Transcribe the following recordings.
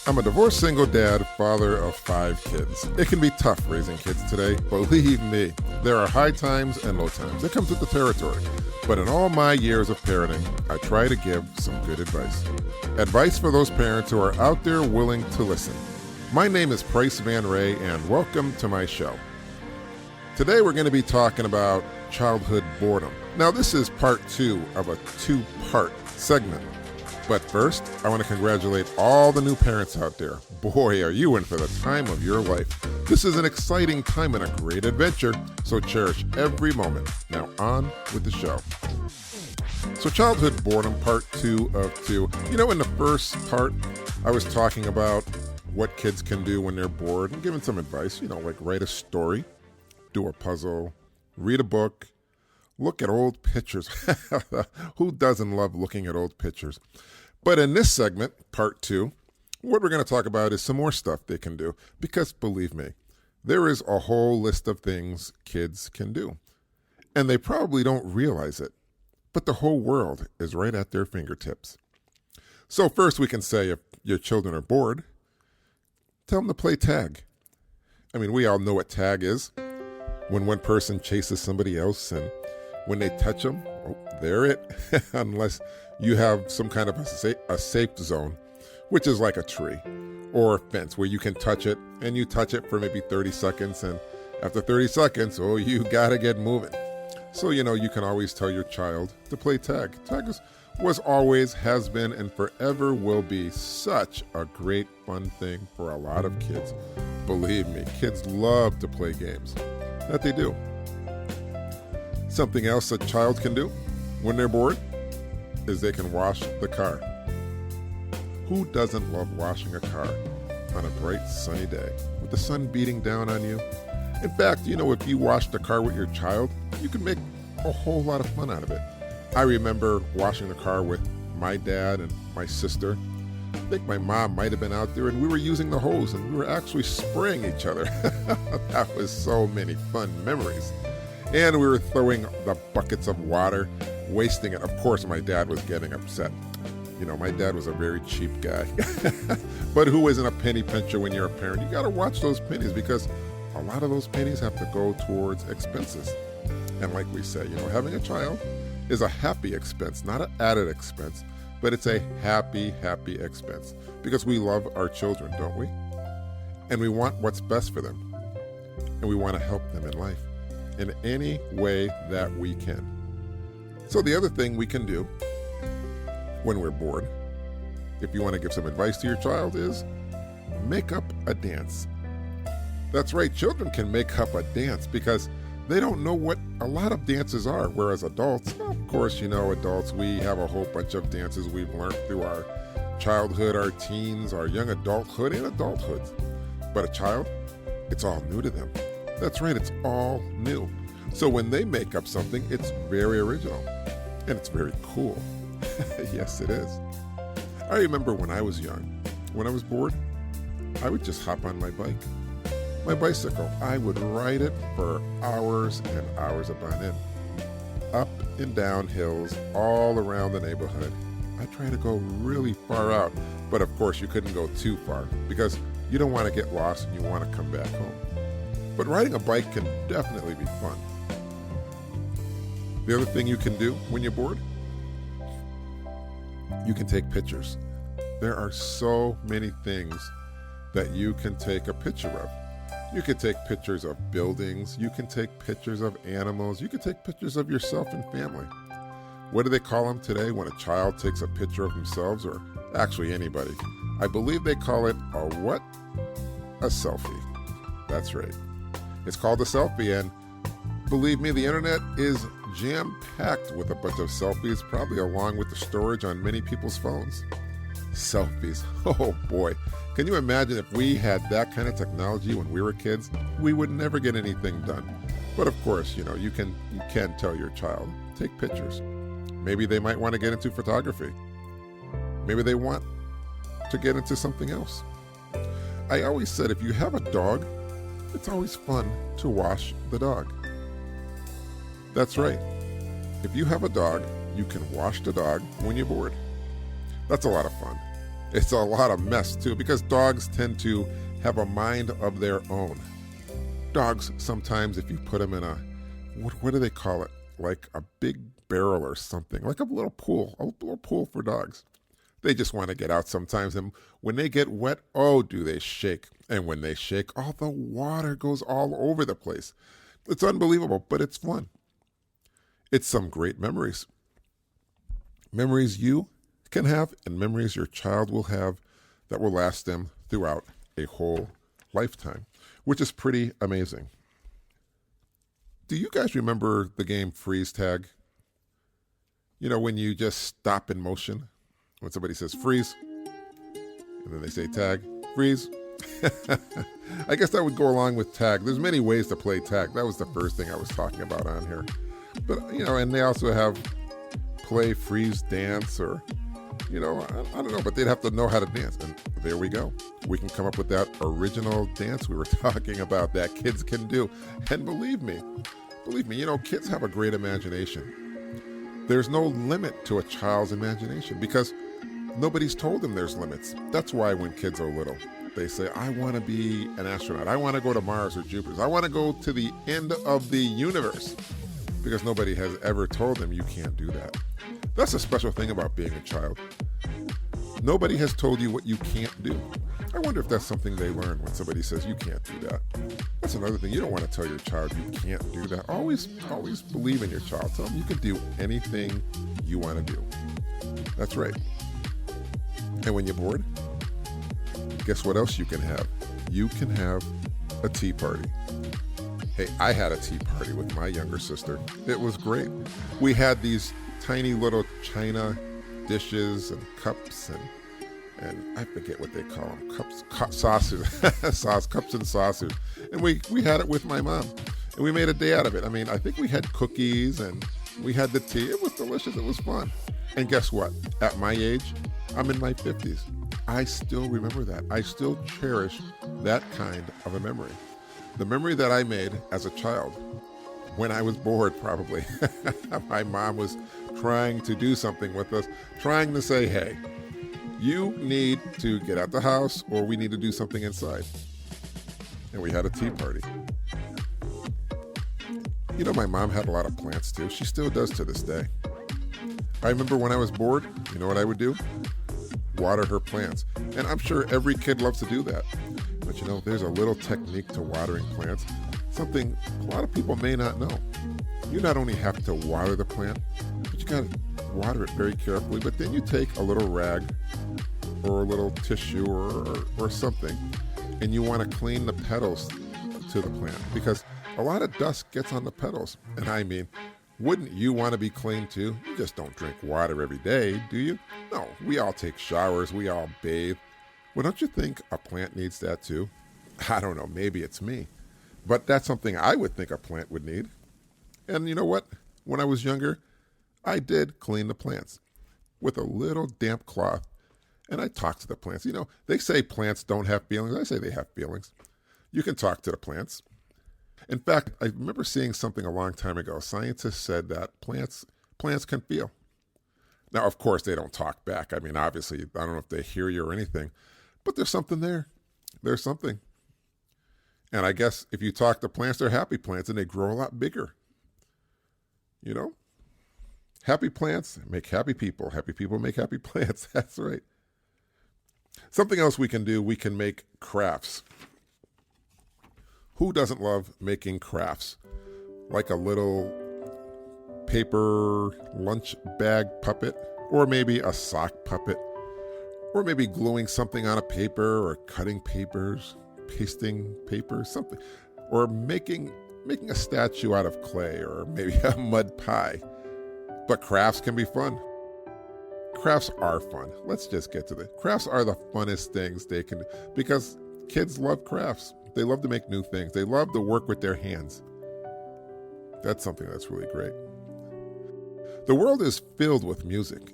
I'm a divorced single dad, father of 5 kids. It can be tough raising kids today. Believe me, there are high times and low times. It comes with the territory. But in all my years of parenting, I try to give some good advice. Advice for those parents who are out there willing to listen. My name is Price Van Ray, and welcome to my show. Today we're going to be talking about childhood boredom. Now this is part 2 of a 2-part segment. But first, I want to congratulate all the new parents out there. Boy, are you in for the time of your life. This is an exciting time and a great adventure, so cherish every moment. Now on with the show. So childhood boredom, part 2 of 2. You know, in the first part, I was talking about what kids can do when they're bored and giving some advice, like write a story, do a puzzle, read a book, look at old pictures. Who doesn't love looking at old pictures? But in this segment, part 2, what we're going to talk about is some more stuff they can do. Because believe me, there is a whole list of things kids can do. And they probably don't realize it. But the whole world is right at their fingertips. So first we can say if your children are bored, tell them to play tag. I mean, we all know what tag is. When one person chases somebody else and when they touch them, they're it. Unless you have some kind of a safe zone, which is like a tree or a fence where you can touch it and you touch it for maybe 30 seconds. And after 30 seconds, you got to get moving. So, you can always tell your child to play tag. Tag was always, has been, and forever will be such a great fun thing for a lot of kids. Believe me, kids love to play games. That they do. Something else a child can do when they're bored is they can wash the car. Who doesn't love washing a car on a bright sunny day with the sun beating down on you? In fact, if you wash the car with your child, you can make a whole lot of fun out of it. I remember washing the car with my dad and my sister. I think my mom might have been out there and we were using the hose and we were actually spraying each other. That was so many fun memories. And we were throwing the buckets of water, wasting it. Of course, my dad was getting upset. My dad was a very cheap guy. But who isn't a penny pincher when you're a parent? You got to watch those pennies because a lot of those pennies have to go towards expenses. And like we say, having a child is a happy expense, not an added expense, but it's a happy, happy expense because we love our children, don't we? And we want what's best for them. And we want to help them in life in any way that we can. So the other thing we can do when we're bored, if you want to give some advice to your child, is make up a dance. That's right, children can make up a dance because they don't know what a lot of dances are, whereas adults, of course, adults, we have a whole bunch of dances we've learned through our childhood, our teens, our young adulthood, and adulthood. But a child, it's all new to them. That's right, it's all new. So when they make up something, it's very original and it's very cool. Yes, it is. I remember when I was young, when I was bored, I would just hop on my bike. My bicycle, I would ride it for hours and hours upon end. Up and down hills all around the neighborhood. I try to go really far out, but of course you couldn't go too far because you don't want to get lost and you want to come back home. But riding a bike can definitely be fun. The other thing you can do when you're bored, you can take pictures. There are so many things that you can take a picture of. You can take pictures of buildings, you can take pictures of animals, you can take pictures of yourself and family. What do they call them today when a child takes a picture of themselves, or actually anybody? I believe they call it a what? A selfie. That's right. It's called a selfie, and believe me, the internet is jam-packed with a bunch of selfies, probably along with the storage on many people's phones. Selfies. Oh boy. Can you imagine if we had that kind of technology when we were kids? We would never get anything done. But of course, you can tell your child, take pictures. Maybe they might want to get into photography. Maybe they want to get into something else. I always said if you have a dog, it's always fun to wash the dog. That's right. If you have a dog, you can wash the dog when you're bored. That's a lot of fun. It's a lot of mess too, because dogs tend to have a mind of their own. Dogs, sometimes if you put them in a, what do they call it? Like a big barrel or something, like a little pool for dogs. They just want to get out sometimes, and when they get wet, oh, do they shake. And when they shake, all the water goes all over the place. It's unbelievable, but it's fun. It's some great memories. Memories you can have and memories your child will have that will last them throughout a whole lifetime, which is pretty amazing. Do you guys remember the game freeze tag? You know, when you just stop in motion, when somebody says freeze, and then they say tag, freeze. I guess that would go along with tag. There's many ways to play tag. That was the first thing I was talking about on here. But, and they also have play, freeze, dance, or, I don't know, but they'd have to know how to dance. And there we go. We can come up with that original dance we were talking about that kids can do. And believe me, kids have a great imagination. There's no limit to a child's imagination because nobody's told them there's limits. That's why when kids are little, they say, I want to be an astronaut. I want to go to Mars or Jupiter. I want to go to the end of the universe, because nobody has ever told them you can't do that. That's a special thing about being a child. Nobody has told you what you can't do. I wonder if that's something they learn when somebody says you can't do that. That's another thing. You don't want to tell your child you can't do that. Always believe in your child. Tell them you can do anything you want to do. That's right. And when you're bored, guess what else you can have? You can have a tea party. Hey, I had a tea party with my younger sister. It was great. We had these tiny little china dishes and cups and I forget what they call them, saucers, cups and saucers. And we had it with my mom, and we made a day out of it. I mean, I think we had cookies and we had the tea. It was delicious. It was fun. And guess what? At my age, I'm in my 50s. I still remember that. I still cherish that kind of a memory. The memory that I made as a child, when I was bored probably. My mom was trying to do something with us, trying to say, hey, you need to get out the house or we need to do something inside. And we had a tea party. My mom had a lot of plants too. She still does to this day. I remember when I was bored, you know what I would do? Water her plants. And I'm sure every kid loves to do that. But there's a little technique to watering plants, something a lot of people may not know. You not only have to water the plant, but you got to water it very carefully, but then you take a little rag or a little tissue or something, and you want to clean the petals to the plant, because a lot of dust gets on the petals. And I mean, wouldn't you want to be clean too? You just don't drink water every day, do you? No, we all take showers, we all bathe. Well, don't you think a plant needs that too? I don't know, maybe it's me. But that's something I would think a plant would need. And you know what? When I was younger, I did clean the plants with a little damp cloth. And I talked to the plants. They say plants don't have feelings. I say they have feelings. You can talk to the plants. In fact, I remember seeing something a long time ago. Scientists said that plants can feel. Now, of course, they don't talk back. I mean, obviously, I don't know if they hear you or anything, but there's something there. There's something. And I guess if you talk to plants, they're happy plants, and they grow a lot bigger. Happy plants make happy people. Happy people make happy plants. That's right. Something else we can do, we can make crafts. Who doesn't love making crafts? Like a little paper lunch bag puppet, or maybe a sock puppet, or maybe gluing something on a paper, or cutting papers, pasting papers, something, or making a statue out of clay, or maybe a mud pie. But crafts can be fun. Crafts are fun. Let's just get to it. Crafts are the funnest things they can do, because kids love crafts. They love to make new things. They love to work with their hands. That's something that's really great. The world is filled with music,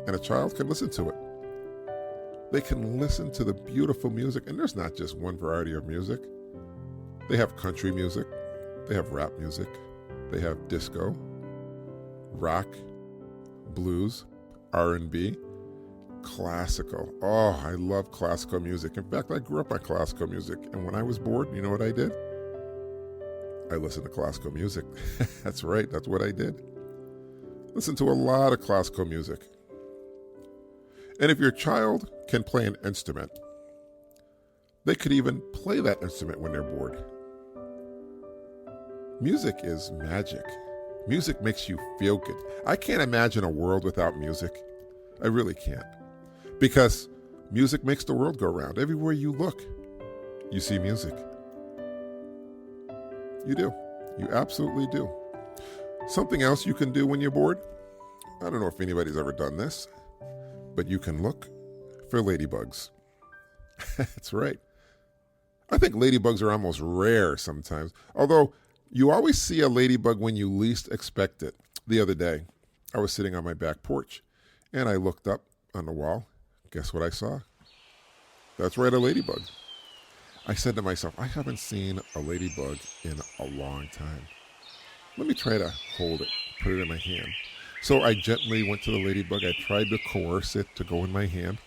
and a child can listen to it. They can listen to the beautiful music, and there's not just one variety of music. They have country music, they have rap music, they have disco, rock, blues, R&B, Classical. Oh, I love classical music. In fact, I grew up on classical music. And when I was bored, you know what I did? I listened to classical music. That's right. That's what I did. Listen to a lot of classical music. And if your child can play an instrument, they could even play that instrument when they're bored. Music is magic. Music makes you feel good. I can't imagine a world without music. I really can't. Because music makes the world go round. Everywhere you look, you see music. You do. You absolutely do. Something else you can do when you're bored? I don't know if anybody's ever done this, but you can look for ladybugs. That's right. I think ladybugs are almost rare sometimes, although you always see a ladybug when you least expect it. The other day, I was sitting on my back porch, and I looked up on the wall. Guess what I saw? That's right, a ladybug. I said to myself, I haven't seen a ladybug in a long time. Let me try to hold it, put it in my hand. So I gently went to the ladybug. I tried to coerce it to go in my hand.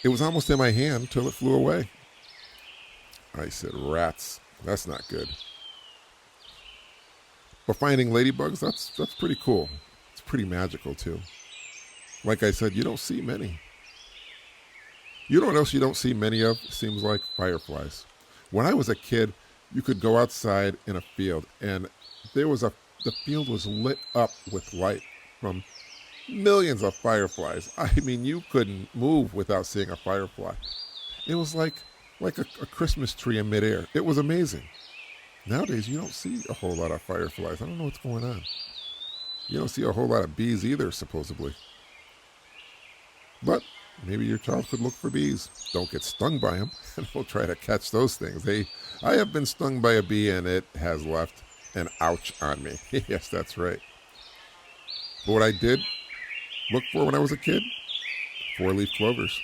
It was almost in my hand till it flew away. I said, rats, that's not good. But finding ladybugs, that's pretty cool. It's pretty magical too. Like I said, you don't see many. You know what else you don't see many of? Seems like fireflies. When I was a kid, you could go outside in a field, and the field was lit up with light from millions of fireflies. I mean, you couldn't move without seeing a firefly. It was like a Christmas tree in midair. It was amazing. Nowadays, you don't see a whole lot of fireflies. I don't know what's going on. You don't see a whole lot of bees either, supposedly. But maybe your child could look for bees. Don't get stung by them, and we'll try to catch those things. I have been stung by a bee, and it has left an ouch on me. Yes, that's right. But what I did look for when I was a kid, 4-leaf clovers.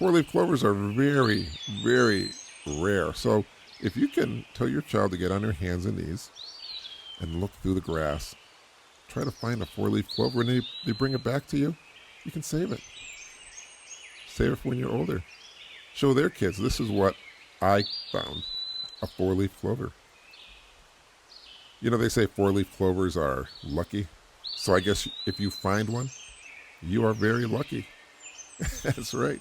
4-leaf clovers are very, very rare. So if you can tell your child to get on their hands and knees and look through the grass, try to find a 4-leaf clover, and they bring it back to you, you can save it. Save it for when you're older. Show their kids, this is what I found, a 4-leaf clover. You know, they say 4-leaf clovers are lucky. So I guess if you find one, you are very lucky. That's right.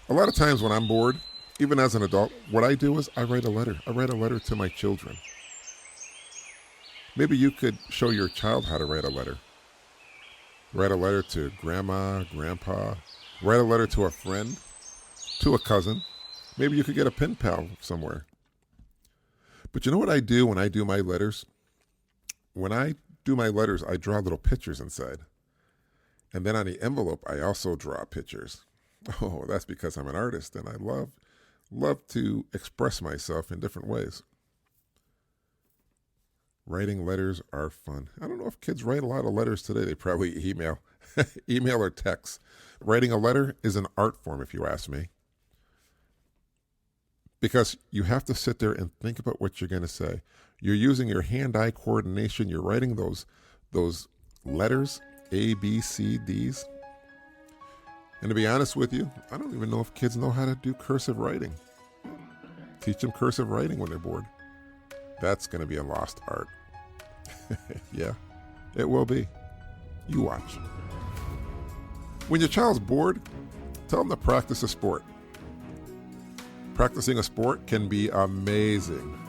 A lot of times when I'm bored, even as an adult, what I do is I write a letter. I write a letter to my children. Maybe you could show your child how to write a letter. Write a letter to grandma, grandpa. Write a letter to a friend, to a cousin. Maybe you could get a pen pal somewhere. But you know what I do when I do my letters? When I do my letters, I draw little pictures inside. And then on the envelope, I also draw pictures. Oh, that's because I'm an artist and I love to express myself in different ways. Writing letters are fun. I don't know if kids write a lot of letters today. They probably email or text. Writing a letter is an art form, if you ask me. Because you have to sit there and think about what you're going to say. You're using your hand-eye coordination. You're writing those letters, A, B, C, Ds. And to be honest with you, I don't even know if kids know how to do cursive writing. Teach them cursive writing when they're bored. That's going to be a lost art. Yeah, it will be. You watch. When your child's bored, tell them to practice a sport. Practicing a sport can be amazing,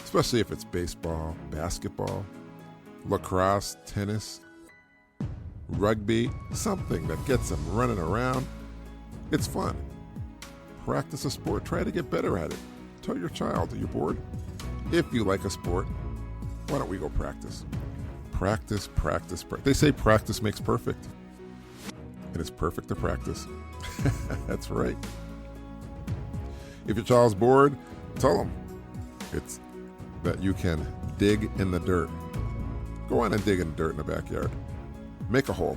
especially if it's baseball, basketball, lacrosse, tennis, rugby, something that gets them running around. It's fun. Practice a sport. Try to get better at it. Tell your child that you're bored. If you like a sport, why don't we go practice? Practice, practice, practice. They say practice makes perfect. And it's perfect to practice. That's right. If your child's bored, tell them it's that you can dig in the dirt. Go on and dig in the dirt in the backyard. Make a hole.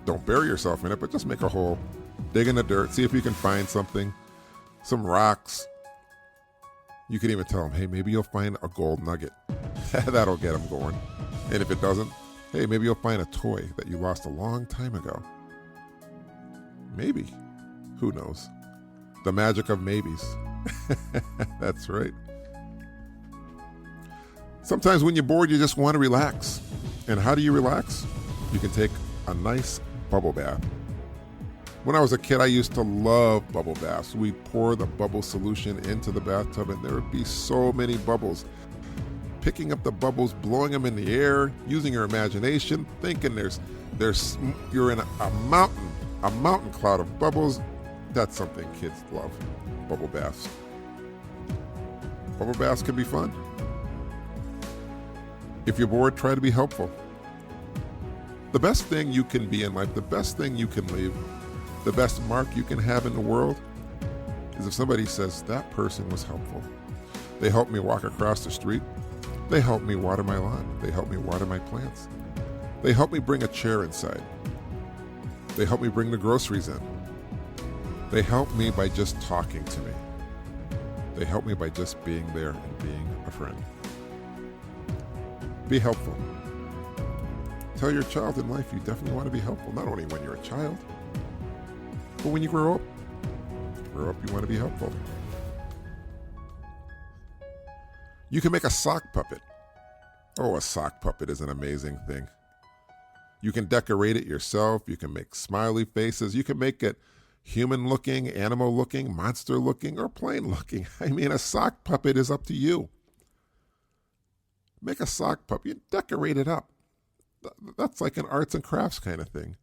Don't bury yourself in it, but just make a hole. Dig in the dirt. See if you can find something. Some rocks. You can even tell them, hey, maybe you'll find a gold nugget. That'll get them going. And if it doesn't, hey, maybe you'll find a toy that you lost a long time ago. Maybe. Who knows? The magic of maybes. That's right. Sometimes when you're bored, you just want to relax. And how do you relax? You can take a nice bubble bath. When I was a kid, I used to love bubble baths. We'd pour the bubble solution into the bathtub, and there would be so many bubbles. Picking up the bubbles, blowing them in the air, using your imagination, thinking you're in a mountain cloud of bubbles. That's something kids love. Bubble baths. Bubble baths can be fun. If you're bored, try to be helpful. The best thing you can be in life, the best thing you can leave, the best mark you can have in the world is if somebody says, that person was helpful. They helped me walk across the street. They helped me water my lawn. They helped me water my plants. They helped me bring a chair inside. They helped me bring the groceries in. They helped me by just talking to me. They helped me by just being there and being a friend. Be helpful. Tell your child in life you definitely want to be helpful, not only when you're a child, but when you grow up. You want to be helpful. You can make a sock puppet. Oh, a sock puppet is an amazing thing. You can decorate it yourself. You can make smiley faces. You can make it human-looking, animal-looking, monster-looking, or plain-looking. I mean, a sock puppet is up to you. Make a sock puppet. Decorate it up. That's like an arts and crafts kind of thing.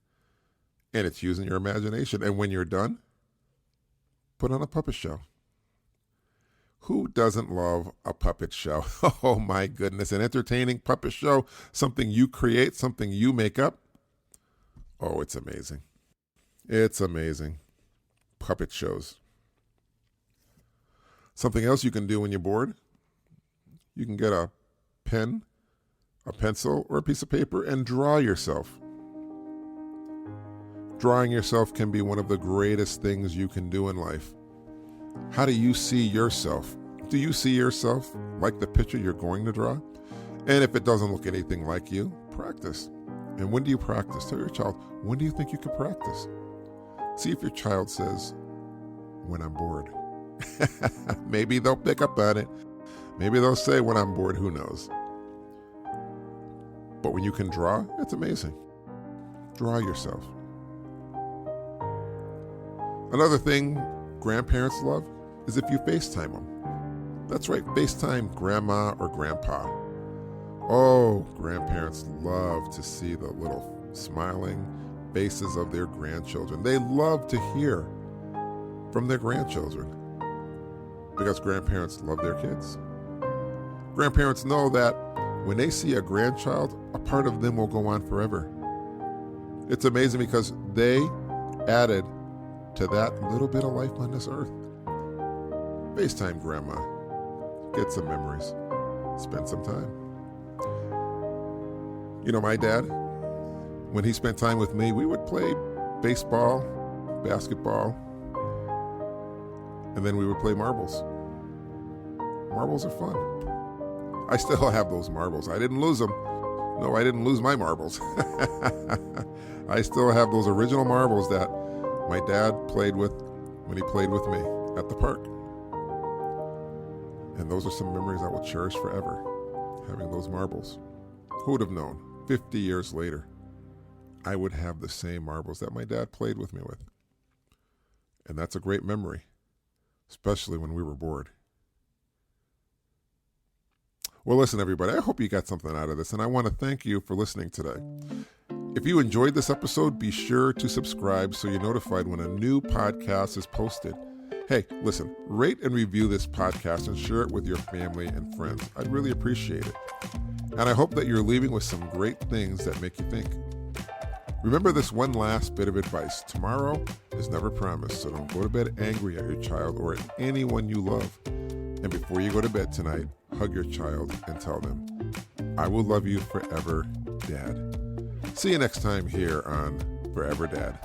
And it's using your imagination. And when you're done, put on a puppet show. Who doesn't love a puppet show? Oh my goodness, an entertaining puppet show, something you create, something you make up. Oh, it's amazing. It's amazing. Puppet shows. Something else you can do when you're bored, you can get a pen, a pencil, or a piece of paper and draw yourself. Drawing yourself can be one of the greatest things you can do in life. How do you see yourself? Do you see yourself like the picture you're going to draw? And if it doesn't look anything like you, practice. And when do you practice? Tell your child, when do you think you can practice? See if your child says, when I'm bored. Maybe they'll pick up on it. Maybe they'll say, when I'm bored, who knows? But when you can draw, it's amazing. Draw yourself. Another thing grandparents love is if you FaceTime them. That's right, FaceTime grandma or grandpa. Oh, grandparents love to see the little smiling faces of their grandchildren. They love to hear from their grandchildren because grandparents love their kids. Grandparents know that when they see a grandchild, a part of them will go on forever. It's amazing because they added to that little bit of life on this earth. FaceTime grandma. Get some memories. Spend some time. You know, my dad, when he spent time with me, we would play baseball, basketball, and then we would play marbles. Marbles are fun. I still have those marbles. I didn't lose them. No, I didn't lose my marbles. I still have those original marbles that my dad played with when he played with me at the park. And those are some memories I will cherish forever, having those marbles. Who would have known, 50 years later, I would have the same marbles that my dad played with me with. And that's a great memory, especially when we were bored. Well, listen, everybody, I hope you got something out of this, and I want to thank you for listening today. If you enjoyed this episode, be sure to subscribe so you're notified when a new podcast is posted. Hey, listen, rate and review this podcast and share it with your family and friends. I'd really appreciate it. And I hope that you're leaving with some great things that make you think. Remember this one last bit of advice. Tomorrow is never promised, so don't go to bed angry at your child or at anyone you love. And before you go to bed tonight, hug your child and tell them, I will love you forever, Dad. See you next time here on Forever Dad.